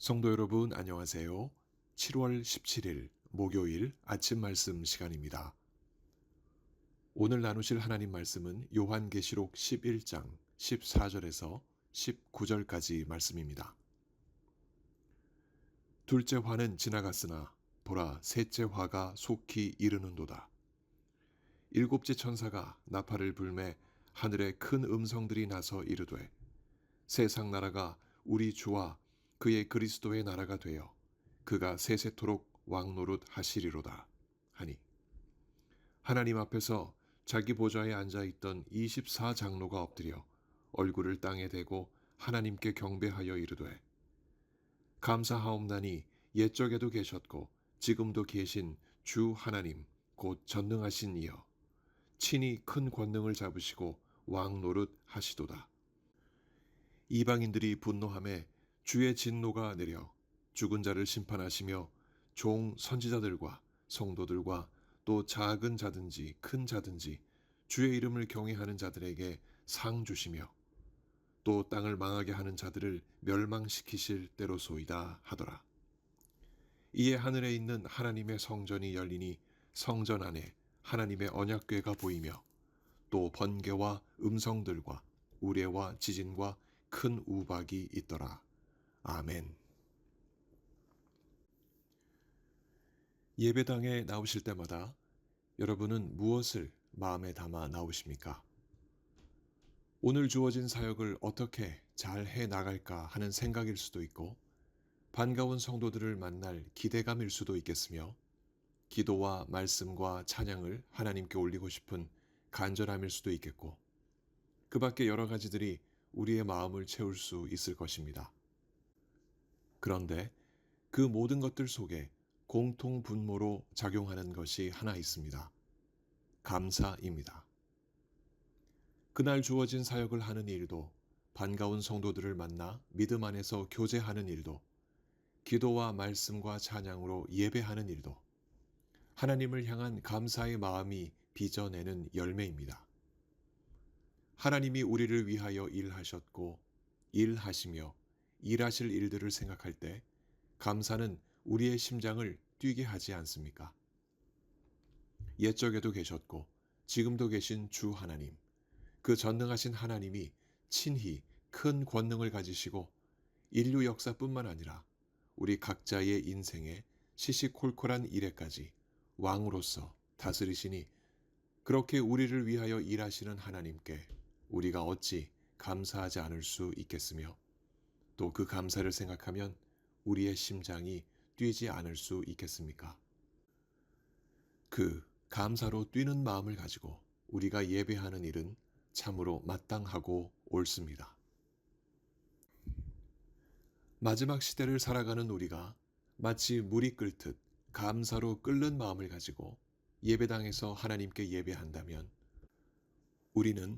성도 여러분 안녕하세요. 7월 17일 목요일 아침 말씀 시간입니다. 오늘 나누실 하나님 말씀은 요한계시록 11장 14절에서 19절까지 말씀입니다. 둘째 화는 지나갔으나 보라 셋째 화가 속히 이르는도다. 일곱째 천사가 나팔을 불매 하늘에 큰 음성들이 나서 이르되 세상 나라가 우리 주와 그의 그리스도의 나라가 되어 그가 세세토록 왕노릇 하시리로다 하니, 하나님 앞에서 자기 보좌에 앉아있던 24장로가 엎드려 얼굴을 땅에 대고 하나님께 경배하여 이르되 감사하옵나니 옛적에도 계셨고 지금도 계신 주 하나님 곧 전능하신 이여 친히 큰 권능을 잡으시고 왕노릇 하시도다. 이방인들이 분노하매 주의 진노가 내려 죽은 자를 심판하시며 종 선지자들과 성도들과 또 작은 자든지 큰 자든지 주의 이름을 경외하는 자들에게 상 주시며 또 땅을 망하게 하는 자들을 멸망시키실 때로소이다 하더라. 이에 하늘에 있는 하나님의 성전이 열리니 성전 안에 하나님의 언약궤가 보이며 또 번개와 음성들과 우레와 지진과 큰 우박이 있더라. 아멘. 예배당에 나오실 때마다 여러분은 무엇을 마음에 담아 나오십니까? 오늘 주어진 사역을 어떻게 잘 해 나갈까 하는 생각일 수도 있고, 반가운 성도들을 만날 기대감일 수도 있겠으며, 기도와 말씀과 찬양을 하나님께 올리고 싶은 간절함일 수도 있겠고, 그 밖에 여러 가지들이 우리의 마음을 채울 수 있을 것입니다. 그런데 그 모든 것들 속에 공통 분모로 작용하는 것이 하나 있습니다. 감사입니다. 그날 주어진 사역을 하는 일도, 반가운 성도들을 만나 믿음 안에서 교제하는 일도, 기도와 말씀과 찬양으로 예배하는 일도 하나님을 향한 감사의 마음이 빚어내는 열매입니다. 하나님이 우리를 위하여 일하셨고 일하시며 일하실 일들을 생각할 때 감사는 우리의 심장을 뛰게 하지 않습니까? 옛적에도 계셨고 지금도 계신 주 하나님, 그 전능하신 하나님이 친히 큰 권능을 가지시고 인류 역사뿐만 아니라 우리 각자의 인생에 시시콜콜한 일에까지 왕으로서 다스리시니, 그렇게 우리를 위하여 일하시는 하나님께 우리가 어찌 감사하지 않을 수 있겠으며, 또 그 감사를 생각하면 우리의 심장이 뛰지 않을 수 있겠습니까? 그 감사로 뛰는 마음을 가지고 우리가 예배하는 일은 참으로 마땅하고 옳습니다. 마지막 시대를 살아가는 우리가 마치 물이 끓듯 감사로 끓는 마음을 가지고 예배당에서 하나님께 예배한다면, 우리는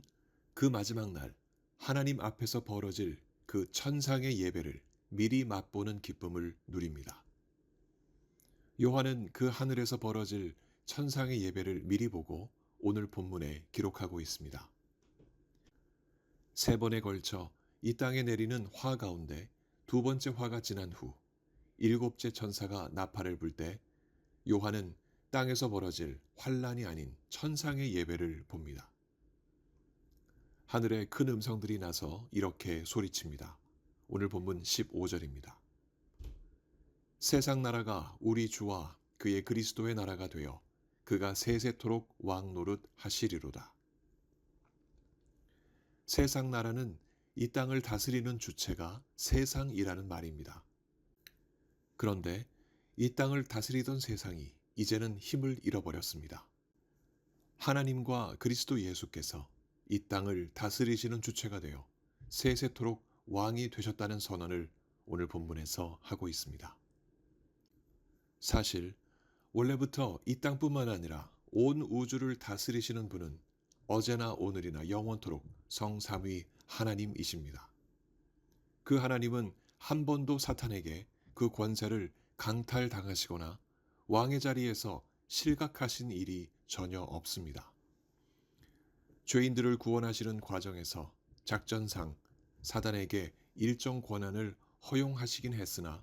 그 마지막 날 하나님 앞에서 벌어질 그 천상의 예배를 미리 맛보는 기쁨을 누립니다. 요한은 그 하늘에서 벌어질 천상의 예배를 미리 보고 오늘 본문에 기록하고 있습니다. 세 번에 걸쳐 이 땅에 내리는 화 가운데 두 번째 화가 지난 후 일곱째 천사가 나팔을 불 때 요한은 땅에서 벌어질 환란이 아닌 천상의 예배를 봅니다. 하늘에 큰 음성들이 나서 이렇게 소리칩니다. 오늘 본문 15절입니다. 세상 나라가 우리 주와 그의 그리스도의 나라가 되어 그가 세세토록 왕노릇 하시리로다. 세상 나라는 이 땅을 다스리는 주체가 세상이라는 말입니다. 그런데 이 땅을 다스리던 세상이 이제는 힘을 잃어버렸습니다. 하나님과 그리스도 예수께서 이 땅을 다스리시는 주체가 되어 세세토록 왕이 되셨다는 선언을 오늘 본문에서 하고 있습니다. 사실 원래부터 이 땅뿐만 아니라 온 우주를 다스리시는 분은 어제나 오늘이나 영원토록 성삼위 하나님이십니다. 그 하나님은 한 번도 사탄에게 그 권세를 강탈당하시거나 왕의 자리에서 실각하신 일이 전혀 없습니다. 죄인들을 구원하시는 과정에서 작전상 사단에게 일정 권한을 허용하시긴 했으나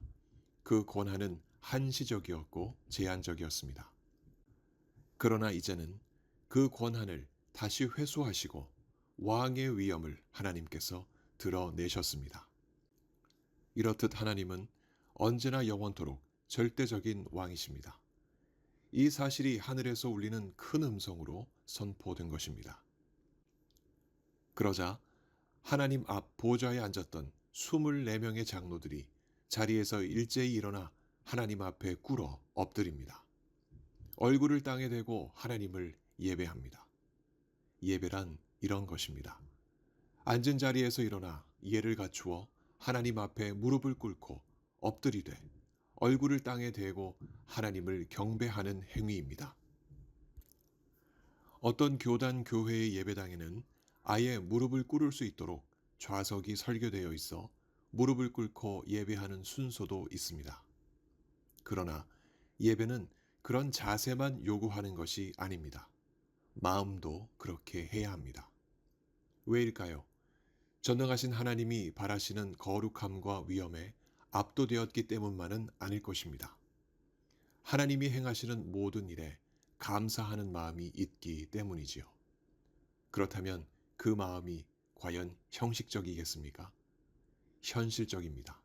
그 권한은 한시적이었고 제한적이었습니다. 그러나 이제는 그 권한을 다시 회수하시고 왕의 위엄을 하나님께서 드러내셨습니다. 이렇듯 하나님은 언제나 영원토록 절대적인 왕이십니다. 이 사실이 하늘에서 울리는 큰 음성으로 선포된 것입니다. 그러자 하나님 앞 보좌에 앉았던 24명의 장로들이 자리에서 일제히 일어나 하나님 앞에 꿇어 엎드립니다. 얼굴을 땅에 대고 하나님을 예배합니다. 예배란 이런 것입니다. 앉은 자리에서 일어나 예를 갖추어 하나님 앞에 무릎을 꿇고 엎드리되 얼굴을 땅에 대고 하나님을 경배하는 행위입니다. 어떤 교단 교회의 예배당에는 아예 무릎을 꿇을 수 있도록 좌석이 설계되어 있어 무릎을 꿇고 예배하는 순서도 있습니다. 그러나 예배는 그런 자세만 요구하는 것이 아닙니다. 마음도 그렇게 해야 합니다. 왜일까요? 전능하신 하나님이 바라시는 거룩함과 위엄에 압도되었기 때문만은 아닐 것입니다. 하나님이 행하시는 모든 일에 감사하는 마음이 있기 때문이지요. 그렇다면 그 마음이 과연 형식적이겠습니까? 현실적입니다.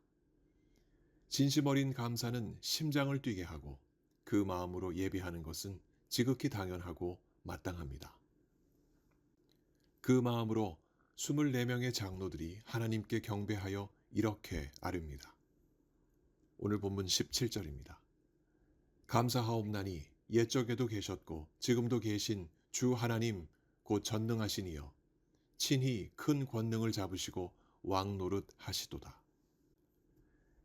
진심 어린 감사는 심장을 뛰게 하고 그 마음으로 예배하는 것은 지극히 당연하고 마땅합니다. 그 마음으로 24명의 장로들이 하나님께 경배하여 이렇게 아뢰입니다. 오늘 본문 17절입니다. 감사하옵나니 옛적에도 계셨고 지금도 계신 주 하나님 곧 전능하신 이여 친히 큰 권능을 잡으시고 왕 노릇 하시도다.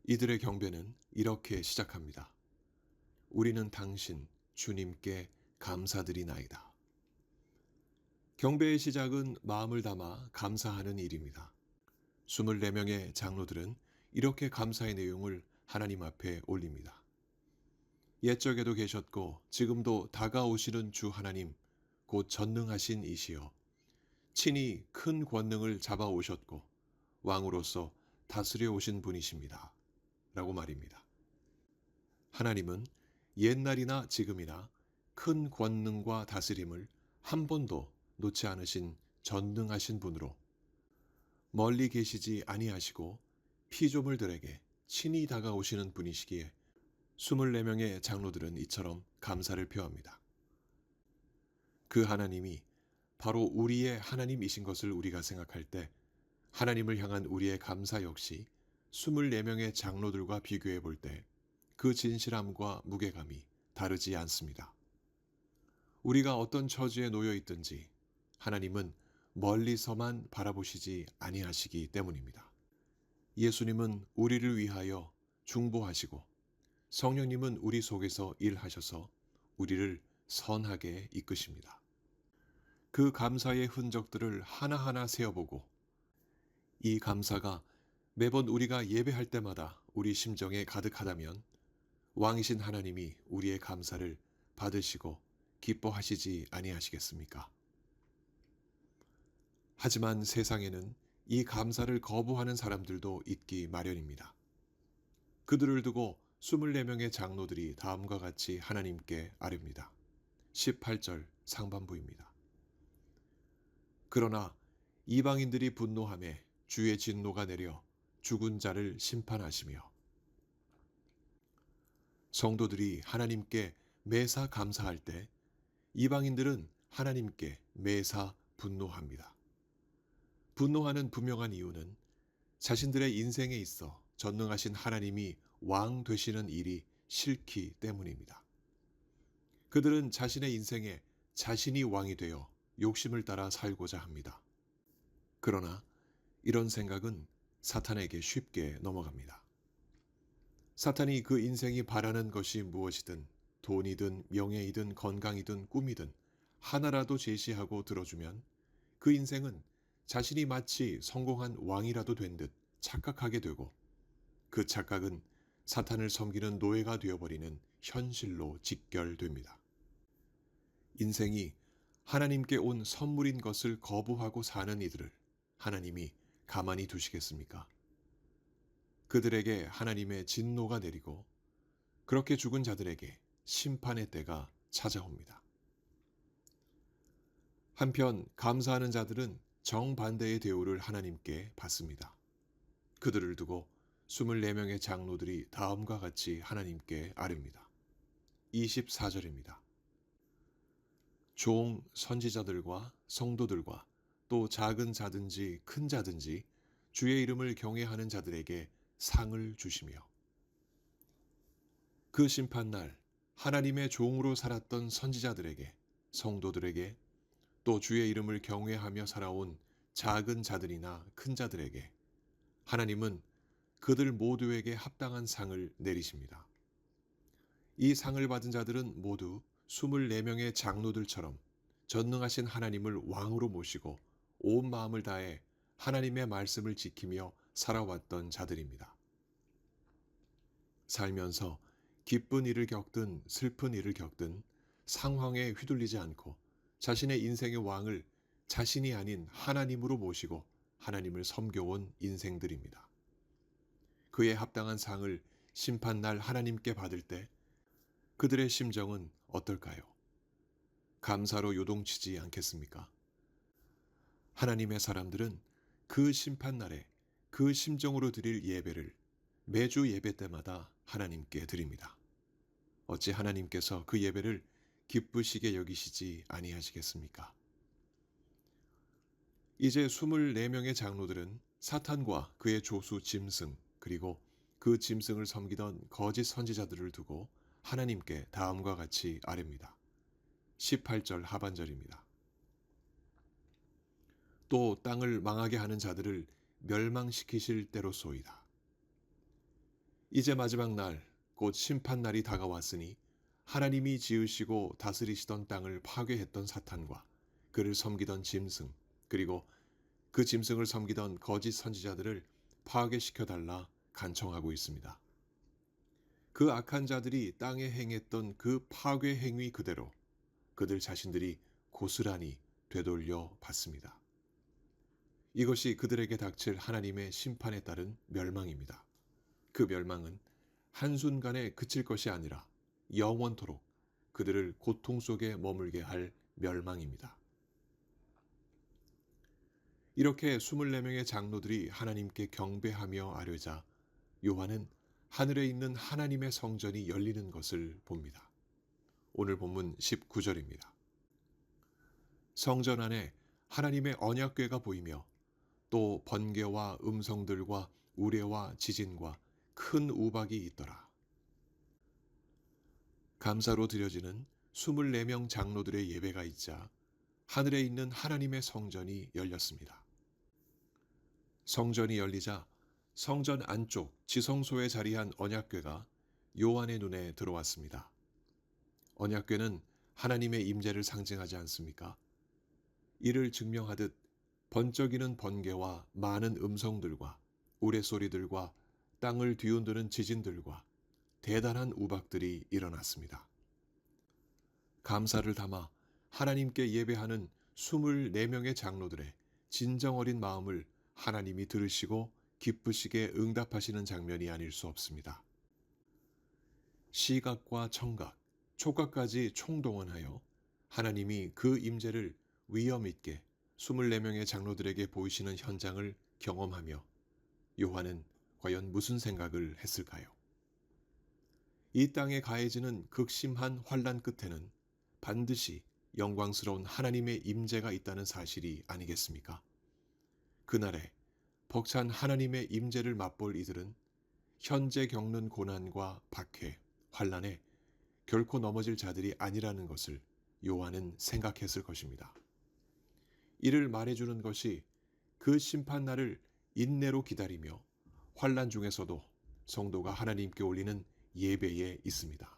이들의 경배는 이렇게 시작합니다. 우리는 당신 주님께 감사드리나이다. 경배의 시작은 마음을 담아 감사하는 일입니다. 24명의 장로들은 이렇게 감사의 내용을 하나님 앞에 올립니다. 옛적에도 계셨고 지금도 다가오시는 주 하나님 곧 전능하신 이시여 친히 큰 권능을 잡아오셨고 왕으로서 다스려 오신 분이십니다. 라고 말입니다. 하나님은 옛날이나 지금이나 큰 권능과 다스림을 한 번도 놓지 않으신 전능하신 분으로 멀리 계시지 아니하시고 피조물들에게 친히 다가오시는 분이시기에 24명의 장로들은 이처럼 감사를 표합니다. 그 하나님이 바로 우리의 하나님이신 것을 우리가 생각할 때 하나님을 향한 우리의 감사 역시 24명의 장로들과 비교해 볼 때 그 진실함과 무게감이 다르지 않습니다. 우리가 어떤 처지에 놓여 있든지 하나님은 멀리서만 바라보시지 아니하시기 때문입니다. 예수님은 우리를 위하여 중보하시고 성령님은 우리 속에서 일하셔서 우리를 선하게 이끄십니다. 그 감사의 흔적들을 하나하나 세어보고 이 감사가 매번 우리가 예배할 때마다 우리 심정에 가득하다면 왕이신 하나님이 우리의 감사를 받으시고 기뻐하시지 아니하시겠습니까? 하지만 세상에는 이 감사를 거부하는 사람들도 있기 마련입니다. 그들을 두고 24명의 장로들이 다음과 같이 하나님께 아뢰입니다. 18절 상반부입니다. 그러나 이방인들이 분노하매 주의 진노가 내려 죽은 자를 심판하시며 성도들이 하나님께 매사 감사할 때 이방인들은 하나님께 매사 분노합니다. 분노하는 분명한 이유는 자신들의 인생에 있어 전능하신 하나님이 왕 되시는 일이 싫기 때문입니다. 그들은 자신의 인생에 자신이 왕이 되어 욕심을 따라 살고자 합니다. 그러나 이런 생각은 사탄에게 쉽게 넘어갑니다. 사탄이 그 인생이 바라는 것이 무엇이든 돈이든 명예이든 건강이든 꿈이든 하나라도 제시하고 들어주면 그 인생은 자신이 마치 성공한 왕이라도 된 듯 착각하게 되고 그 착각은 사탄을 섬기는 노예가 되어버리는 현실로 직결됩니다. 인생이 하나님께 온 선물인 것을 거부하고 사는 이들을 하나님이 가만히 두시겠습니까? 그들에게 하나님의 진노가 내리고 그렇게 죽은 자들에게 심판의 때가 찾아옵니다. 한편 감사하는 자들은 정반대의 대우를 하나님께 받습니다. 그들을 두고 24명의 장로들이 다음과 같이 하나님께 아뢰입니다. 24절입니다. 종 선지자들과 성도들과 또 작은 자든지 큰 자든지 주의 이름을 경외하는 자들에게 상을 주시며 그 심판날 하나님의 종으로 살았던 선지자들에게 성도들에게 또 주의 이름을 경외하며 살아온 작은 자들이나 큰 자들에게 하나님은 그들 모두에게 합당한 상을 내리십니다. 이 상을 받은 자들은 모두 24명의 장로들처럼 전능하신 하나님을 왕으로 모시고 온 마음을 다해 하나님의 말씀을 지키며 살아왔던 자들입니다. 살면서 기쁜 일을 겪든 슬픈 일을 겪든 상황에 휘둘리지 않고 자신의 인생의 왕을 자신이 아닌 하나님으로 모시고 하나님을 섬겨온 인생들입니다. 그에 합당한 상을 심판날 하나님께 받을 때 그들의 심정은 어떨까요? 감사로 요동치지 않겠습니까? 하나님의 사람들은 그 심판날에 그 심정으로 드릴 예배를 매주 예배 때마다 하나님께 드립니다. 어찌 하나님께서 그 예배를 기쁘시게 여기시지 아니하시겠습니까? 이제 24명의 장로들은 사탄과 그의 조수 짐승 그리고 그 짐승을 섬기던 거짓 선지자들을 두고 하나님께 다음과 같이 아뢰입니다. 18절 하반절입니다. 또 땅을 망하게 하는 자들을 멸망시키실 때로소이다. 이제 마지막 날 곧 심판날이 다가왔으니 하나님이 지으시고 다스리시던 땅을 파괴했던 사탄과 그를 섬기던 짐승 그리고 그 짐승을 섬기던 거짓 선지자들을 파괴시켜달라 간청하고 있습니다. 그 악한 자들이 땅에 행했던 그 파괴 행위 그대로 그들 자신들이 고스란히 되돌려 받습니다. 이것이 그들에게 닥칠 하나님의 심판에 따른 멸망입니다. 그 멸망은 한순간에 그칠 것이 아니라 영원토록 그들을 고통 속에 머물게 할 멸망입니다. 이렇게 24명의 장로들이 하나님께 경배하며 아뢰자 요한은 하늘에 있는 하나님의 성전이 열리는 것을 봅니다. 오늘 본문 19절입니다. 성전 안에 하나님의 언약궤가 보이며 또 번개와 음성들과 우레와 지진과 큰 우박이 있더라. 감사로 드려지는 24명 장로들의 예배가 있자 하늘에 있는 하나님의 성전이 열렸습니다. 성전이 열리자 성전 안쪽 지성소에 자리한 언약궤가 요한의 눈에 들어왔습니다. 언약궤는 하나님의 임재를 상징하지 않습니까? 이를 증명하듯 번쩍이는 번개와 많은 음성들과 우레소리들과 땅을 뒤흔드는 지진들과 대단한 우박들이 일어났습니다. 감사를 담아 하나님께 예배하는 24명의 장로들의 진정 어린 마음을 하나님이 들으시고 기쁘시게 응답하시는 장면이 아닐 수 없습니다. 시각과 청각, 촉각까지 총동원하여 하나님이 그 임재를 위엄 있게 24명의 장로들에게 보이시는 현장을 경험하며 요한은 과연 무슨 생각을 했을까요? 이 땅에 가해지는 극심한 환난 끝에는 반드시 영광스러운 하나님의 임재가 있다는 사실이 아니겠습니까? 그날에 벅찬 하나님의 임재를 맛볼 이들은 현재 겪는 고난과 박해, 환난에 결코 넘어질 자들이 아니라는 것을 요한은 생각했을 것입니다. 이를 말해주는 것이 그 심판날을 인내로 기다리며 환난 중에서도 성도가 하나님께 올리는 예배에 있습니다.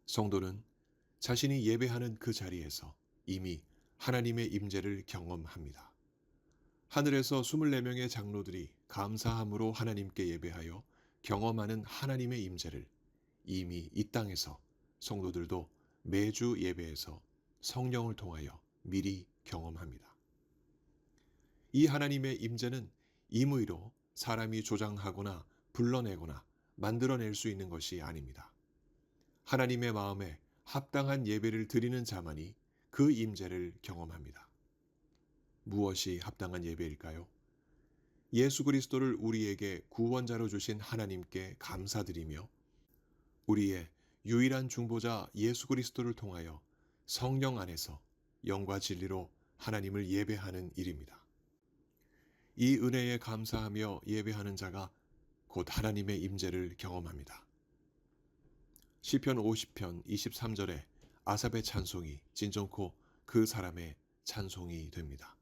성도는 자신이 예배하는 그 자리에서 이미 하나님의 임재를 경험합니다. 하늘에서 24명의 장로들이 감사함으로 하나님께 예배하여 경험하는 하나님의 임재를 이미 이 땅에서 성도들도 매주 예배에서 성령을 통하여 미리 경험합니다. 이 하나님의 임재는 임의로 사람이 조장하거나 불러내거나 만들어낼 수 있는 것이 아닙니다. 하나님의 마음에 합당한 예배를 드리는 자만이 그 임재를 경험합니다. 무엇이 합당한 예배일까요? 예수 그리스도를 우리에게 구원자로 주신 하나님께 감사드리며 우리의 유일한 중보자 예수 그리스도를 통하여 성령 안에서 영과 진리로 하나님을 예배하는 일입니다. 이 은혜에 감사하며 예배하는 자가 곧 하나님의 임재를 경험합니다. 시편 50편 23절에 아삽의 찬송이 진정코 그 사람의 찬송이 됩니다.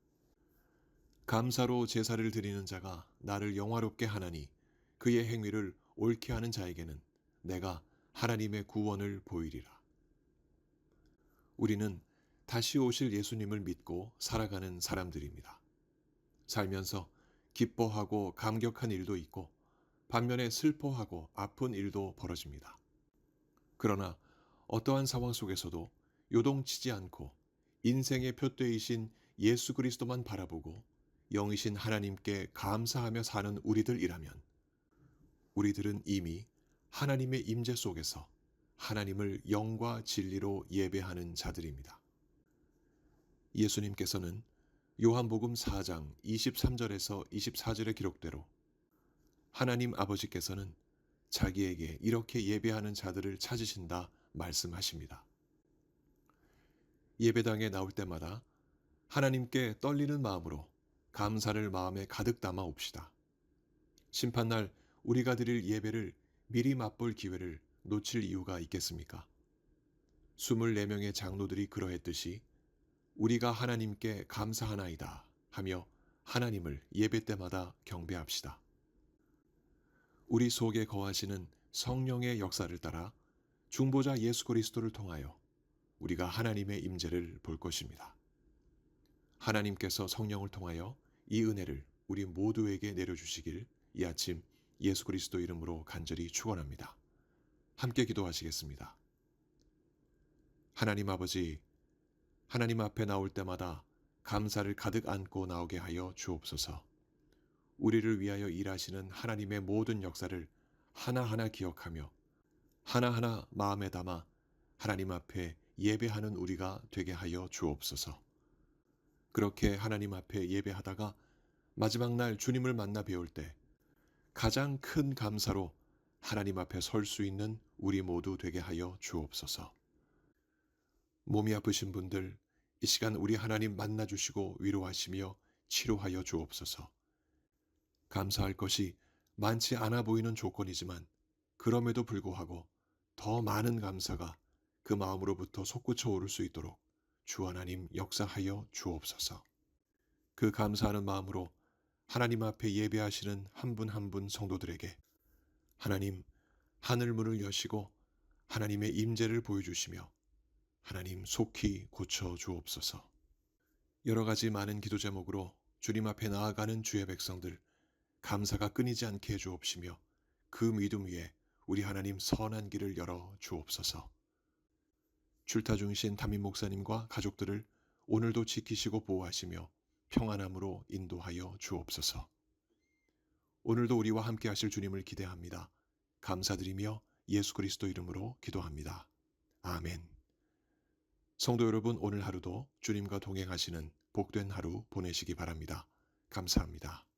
감사로 제사를 드리는 자가 나를 영화롭게 하나니 그의 행위를 옳게 하는 자에게는 내가 하나님의 구원을 보이리라. 우리는 다시 오실 예수님을 믿고 살아가는 사람들입니다. 살면서 기뻐하고 감격한 일도 있고 반면에 슬퍼하고 아픈 일도 벌어집니다. 그러나 어떠한 상황 속에서도 요동치지 않고 인생의 표대이신 예수 그리스도만 바라보고 영이신 하나님께 감사하며 사는 우리들이라면 우리들은 이미 하나님의 임재 속에서 하나님을 영과 진리로 예배하는 자들입니다. 예수님께서는 요한복음 4장 23절에서 24절의 기록대로 하나님 아버지께서는 자기에게 이렇게 예배하는 자들을 찾으신다 말씀하십니다. 예배당에 나올 때마다 하나님께 떨리는 마음으로 감사를 마음에 가득 담아 옵시다. 심판날 우리가 드릴 예배를 미리 맛볼 기회를 놓칠 이유가 있겠습니까? 24명의 장로들이 그러했듯이 우리가 하나님께 감사하나이다 하며 하나님을 예배 때마다 경배합시다. 우리 속에 거하시는 성령의 역사를 따라 중보자 예수 그리스도를 통하여 우리가 하나님의 임재를 볼 것입니다. 하나님께서 성령을 통하여 이 은혜를 우리 모두에게 내려주시길 이 아침 예수 그리스도 이름으로 간절히 축원합니다. 함께 기도하시겠습니다. 하나님 아버지, 하나님 앞에 나올 때마다 감사를 가득 안고 나오게 하여 주옵소서. 우리를 위하여 일하시는 하나님의 모든 역사를 하나하나 기억하며 하나하나 마음에 담아 하나님 앞에 예배하는 우리가 되게 하여 주옵소서. 그렇게 하나님 앞에 예배하다가 마지막 날 주님을 만나 뵈올 때 가장 큰 감사로 하나님 앞에 설 수 있는 우리 모두 되게 하여 주옵소서. 몸이 아프신 분들 이 시간 우리 하나님 만나 주시고 위로하시며 치료하여 주옵소서. 감사할 것이 많지 않아 보이는 조건이지만 그럼에도 불구하고 더 많은 감사가 그 마음으로부터 솟구쳐 오를 수 있도록 주 하나님 역사하여 주옵소서. 그 감사하는 마음으로 하나님 앞에 예배하시는 한 분 한 분 성도들에게 하나님 하늘 문을 여시고 하나님의 임재를 보여주시며 하나님 속히 고쳐 주옵소서. 여러 가지 많은 기도 제목으로 주님 앞에 나아가는 주의 백성들 감사가 끊이지 않게 해 주옵시며 그 믿음 위에 우리 하나님 선한 길을 열어 주옵소서. 출타 중이신 담임 목사님과 가족들을 오늘도 지키시고 보호하시며 평안함으로 인도하여 주옵소서. 오늘도 우리와 함께 하실 주님을 기대합니다. 감사드리며 예수 그리스도 이름으로 기도합니다. 아멘. 성도 여러분, 오늘 하루도 주님과 동행하시는 복된 하루 보내시기 바랍니다. 감사합니다.